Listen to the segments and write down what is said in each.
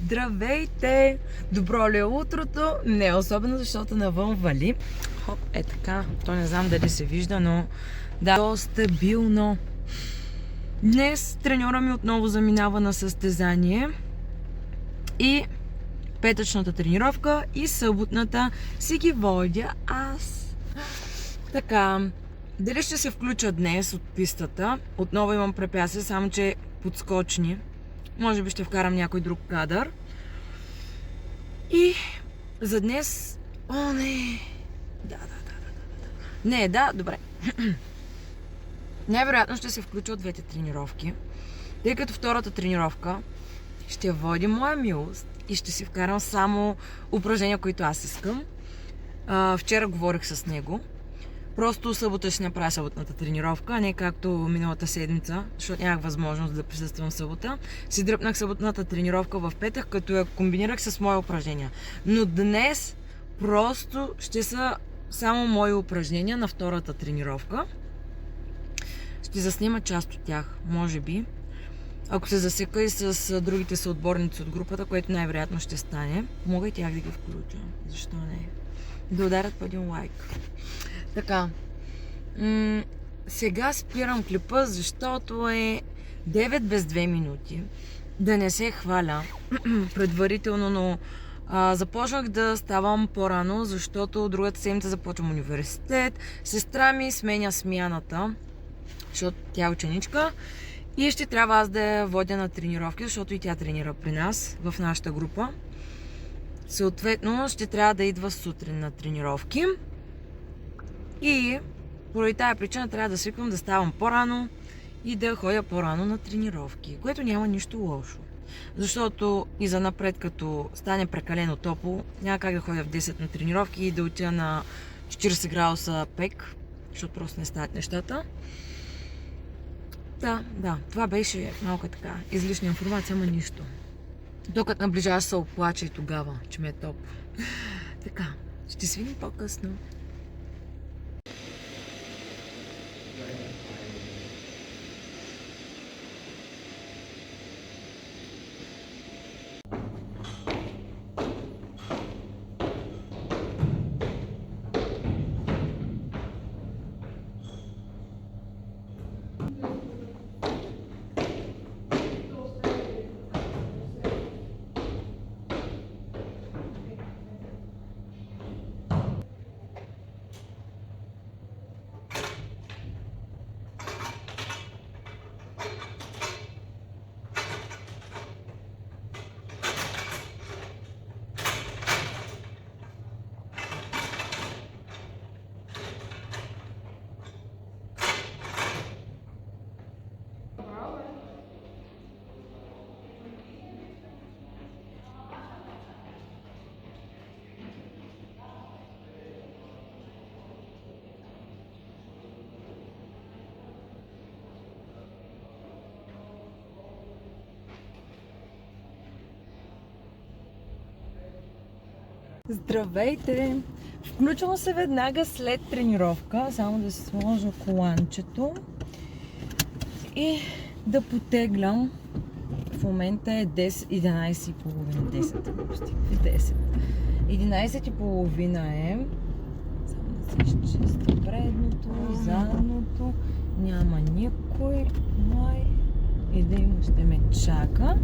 Здравейте! Добро ли е утрото? Не, особено защото навън вали. Хоп, е така. То не знам дали се вижда, но да, доста стабилно. Днес треньора ми отново заминава на състезание. И петъчната тренировка и съботната си ги водя аз. Така, дали ще се включа днес от пистата? Отново имам препятствия, само че подскочни. Може би ще вкарам някой друг кадър. И за днес... О, не! Да. Не, да, добре. Най-вероятно ще се включа от двете тренировки, тъй като втората тренировка ще води моя милост и ще си вкарам само упражнения, които аз искам. Вчера говорих с него. Просто събота ще направя съботната тренировка, а не както миналата седмица, защото нямах възможност да присъствам в събота. Си дръпнах съботната тренировка в петък, като я комбинирах с мои упражнения. Но днес просто ще са само мои упражнения на втората тренировка. Ще заснима част от тях, може би. Ако се засека и с другите съотборници от групата, което най-вероятно ще стане, мога и тях да ги включа. Защо не? Да ударят по един лайк. Така, сега спирам клипа, защото е 9 без 2 минути. Да не се хваля предварително, но започнах да ставам по-рано, защото другата седмица започвам университет. Сестра ми сменя смяната, защото тя е ученичка. И ще трябва аз да я водя на тренировки, защото и тя тренира при нас, в нашата група. Съответно, ще трябва да идва сутрин на тренировки. И поради тази причина трябва да свиквам да ставам по-рано и да ходя по-рано на тренировки, което няма нищо лошо. Защото и занапред, като стане прекалено топло, няма как да ходя в 10 на тренировки и да отида на 40 градуса пек, защото просто не стават нещата. Да, това беше малко така излишна информация, ама нищо. Докато наближаваш се оплача и тогава, че ме е топло. Така, ще се видим по-късно. Здравейте! Включвам се веднага след тренировка, само да си сложа коланчето и да потеглям. В момента е 11:30, 10. 11:30 е. Само да си изчистя предното, задното. Няма никой. И да има ще ме чака.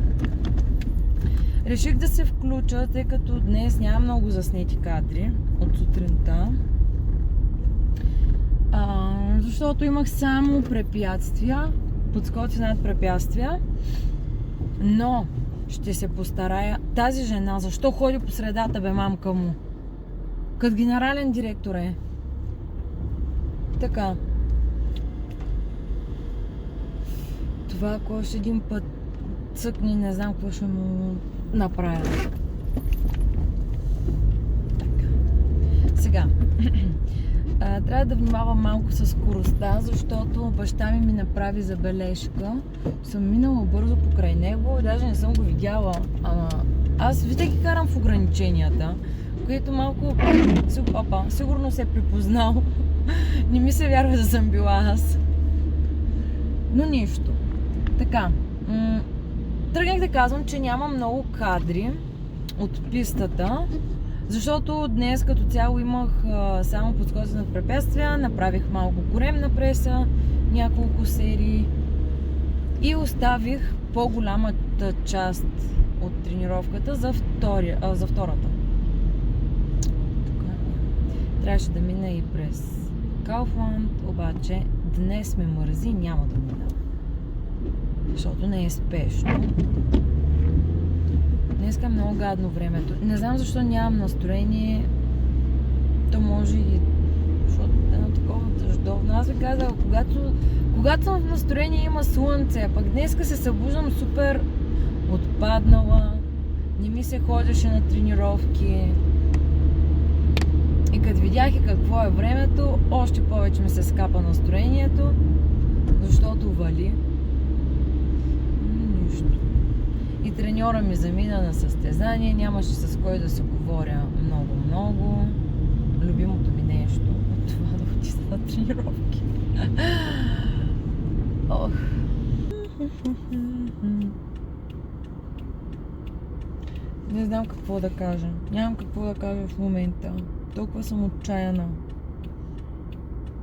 Реших да се включа, тъй като днес няма много заснети кадри от сутринта. Защото имах само препятствия, подскоци над препятствия. Но ще се постарая. Тази жена, защо ходи по средата, бе, мамка му? Като генерален директор е. Така. Това, ако още един път цъкни, не знам какво ще му направя. Така. Сега. Трябва да внимавам малко с скоростта, защото баща ми направи забележка. Съм минала бързо покрай него и даже не съм го видяла. Ама аз винаги карам в ограниченията, което малко... сигурно се е припознал. Не ми се вярва да съм била аз. Но нищо. Така. Тръгнах да казвам, че няма много кадри от пистата, защото днес като цяло имах само подскочена препятствия, направих малко коремна преса, няколко серии и оставих по-голямата част от тренировката за втората. Трябваше да мина и през Kaufland, обаче днес ме мързи, няма да мина. Защото не е спешно. Днеска е много гадно времето. Не знам защо нямам настроение. То може и защото е такова дъждовно. Аз ви казах, когато съм в настроение има слънце, а пък днеска се събуждам супер отпаднала. Не ми се ходеше на тренировки. И като видях и какво е времето, още повече ми се скапа настроението, защото вали. Нищо. И треньора ми замина на състезание, нямаше с кой да се говоря много. Любимото ми нещо от това да отида на тренировки. Ох. Не знам какво да кажа. Нямам какво да кажа в момента. Толкова съм отчаяна.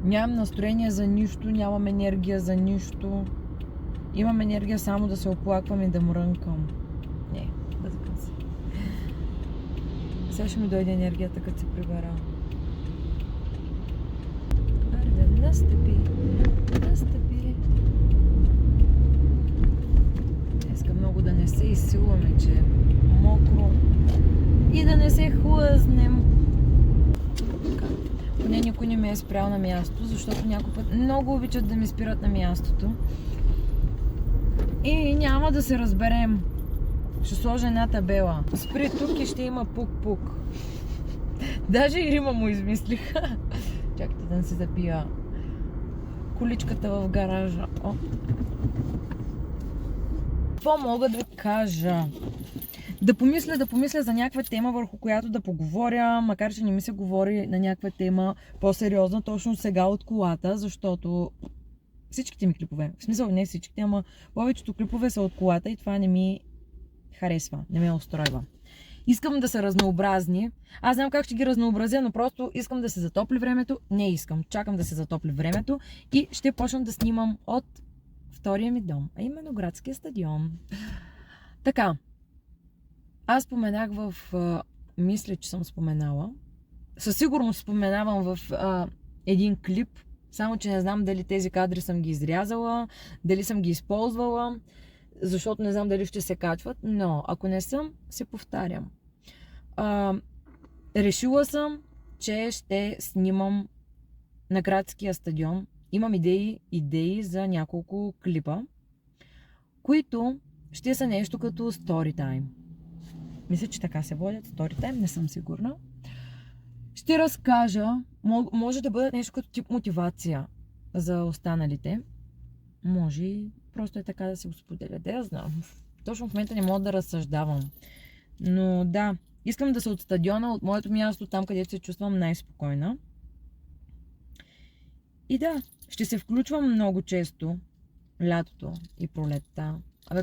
Нямам настроение за нищо, нямам енергия за нищо. Имам енергия само да се оплаквам и да мрънкам. Не, да така си. Сега ще ми дойде енергията, като се прибера. Аре, настъпи. Днеска много да не се изсилваме, че е мокро. И да не се хлъзнем. Поне никой не ме е спрял на място, защото някой път много обичат да ми спират на мястото. И няма да се разберем. Ще сложа една табела. Спри тук и ще има пук-пук. Даже и Рима му измислиха. Чакайте да не се запия количката в гаража. О. Какво мога да кажа? Да помисля за някаква тема, върху която да поговоря, макар че не ми се говори на някаква тема по-сериозна точно сега от колата, защото всичките ми клипове, в смисъл не всичките, ама повечето клипове са от колата и това не ми харесва, не ме устройва. Искам да са разнообразни. Аз знам как ще ги разнообразя, но просто искам да се затопли времето. Не искам, чакам да се затопли времето и ще почна да снимам от втория ми дом, а именно градския стадион. Така, аз споменах мисля, че съм споменала. Със сигурност споменавам в един клип, само че не знам дали тези кадри съм ги изрязала, дали съм ги използвала, защото не знам дали ще се качват, но ако не съм, се повтарям. Решила съм, че ще снимам на градския стадион. Имам идеи за няколко клипа, които ще са нещо като storytime. Мисля, че така се водят storytime, не съм сигурна. Ще разкажа, може да бъде нещо като тип мотивация за останалите. Може и просто е така да се го споделя. Да, я знам. Точно в момента не мога да разсъждавам. Но да, искам да се от стадиона, от моето място, там където се чувствам най-спокойна. И да, ще се включвам много често лятото и пролетта.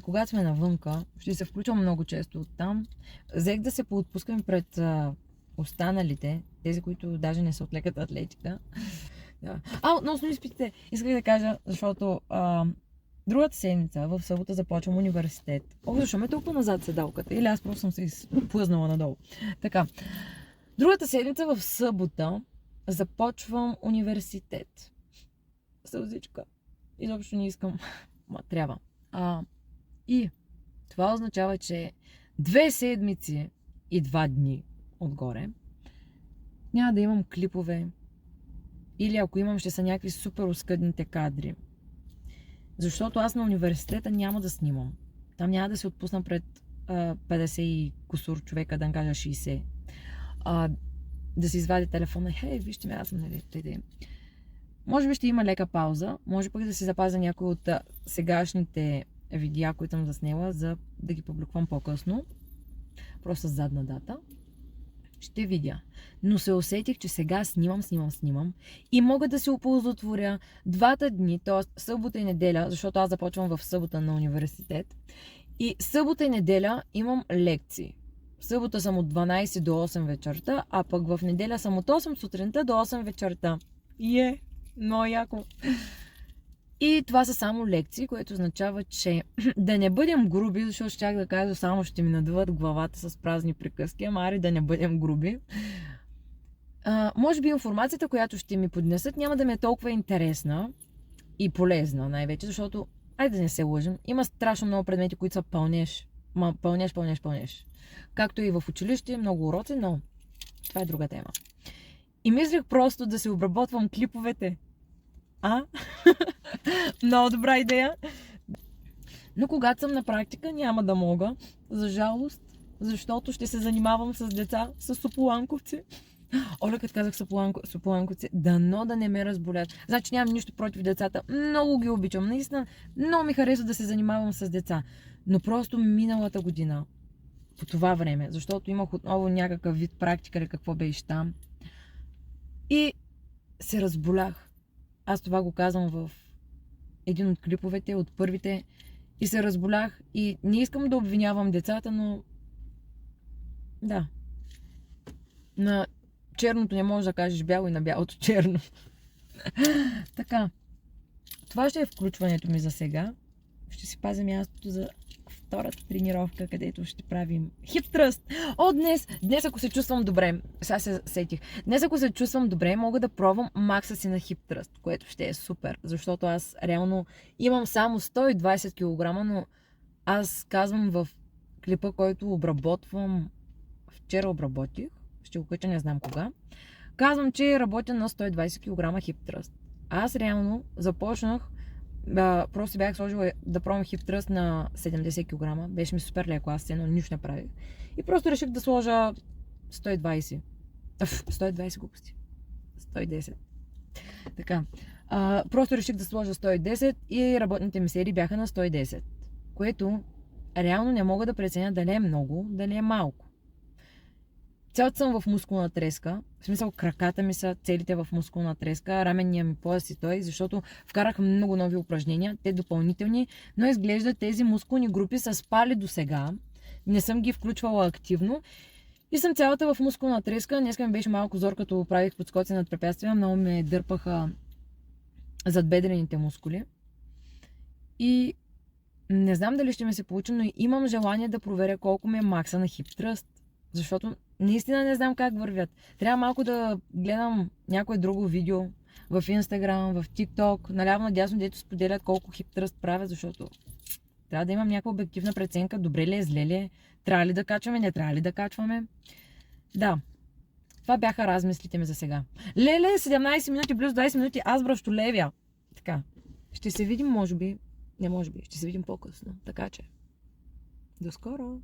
Когато сме навънка, ще се включвам много често оттам. Взех да се поотпускам пред останалите, тези, които даже не са от леката атлетика. Да. Относно изпитите, исках да кажа, защото другата седмица, в събота, започвам университет. Защо ме толкова назад седалката? Или аз просто съм се изплъзнала надолу. Така, другата седмица в събота започвам университет. Сълзичка. Изобщо не искам. Ма трябва. И това означава, че 2 седмици и 2 дни отгоре няма да имам клипове. Или ако имам, ще са някакви супер оскъдните кадри. Защото аз на университета няма да снимам. Там няма да се отпусна пред 50 и кусур човека, да кажа 60. Да си извади телефона. Хей, вижте ме, аз съм нали. Може би ще има лека пауза. Може пък да си запазя някои от сегашните видеа, които съм заснела, за да ги публикувам по-късно. Просто с задна дата. Ще видя. Но се усетих, че сега снимам и мога да се оползотворя 2 дни, т.е. събота и неделя, защото аз започвам в събота на университет. И събота и неделя имам лекции. В събота съм от 12 до 8 вечерта, а пък в неделя съм от 8 сутринта до 8 вечерта. Много яко. И това са само лекции, което означава, че да не бъдем груби, защото щях да кажа, само ще ми надуват главата с празни приказки, ама ари да не бъдем груби. Може би информацията, която ще ми поднесат, няма да ми е толкова интересна и полезна най-вече, защото, айде да не се лъжим, има страшно много предмети, които са пълнеш. Пълнеш. Както и в училище, много уроци, но това е друга тема. И мислех просто да се обработвам клиповете. Много добра идея. Но когато съм на практика, няма да мога, за жалост, защото ще се занимавам с деца, с сополанковци. Оля, като казах сополанковци, дано да не ме разболят. Значи нямам нищо против децата. Много ги обичам. Наистина, много ми харесва да се занимавам с деца. Но просто миналата година, по това време, защото имах отново някакъв вид практика или какво беше там, и се разболях. Аз това го казвам в един от клиповете, от първите, и се разболях. И не искам да обвинявам децата, но да. На черното не можеш да кажеш бяло и на бялото черно. Така. Това ще е включването ми за сега. Ще си пазя мястото за втората тренировка, където ще правим хип тръст. Днес ако се чувствам добре, сега се сетих, днес ако се чувствам добре, мога да пробвам макса си на хип тръст, което ще е супер, защото аз реално имам само 120 кг, но аз казвам в клипа, който обработвам, вчера обработих, ще го кача не знам кога, казвам, че работя на 120 кг хип тръст. Аз реално започнах, просто бях сложила да пробвам хип тръст на 70 кг. Беше ми супер леко, аз едно нищо не правих. И просто реших да сложа 120. 120 глупости. 110. Така. Просто реших да сложа 110 и работните ми серии бяха на 110. Което реално не мога да преценя дали е много, дали е малко. Цялата съм в мускулна треска, в смисъл краката ми са целите в мускулна треска, раменния ми пояс и той, защото вкарах много нови упражнения, те допълнителни, но изглежда тези мускулни групи са спали до сега, не съм ги включвала активно и съм цялата в мускулна треска. Днеска ми беше малко зор, като правих подскоци над препятствия, много ме дърпаха задбедрените мускули и не знам дали ще ми се получи, но имам желание да проверя колко ми е макса на хип тръст. Защото наистина не знам как вървят. Трябва малко да гледам някое друго видео в Instagram, в TikTok, наляво надясно, дето споделят колко хип тръст правят, защото трябва да имам някаква обективна преценка, добре ли е, зле ли е, трябва ли да качваме, не трябва ли да качваме. Да, това бяха размислите ми за сега. Леле, 17 минути плюс 20 минути, аз бръщо левя. Така, ще се видим, може би, ще се видим по-късно, така че, до скоро!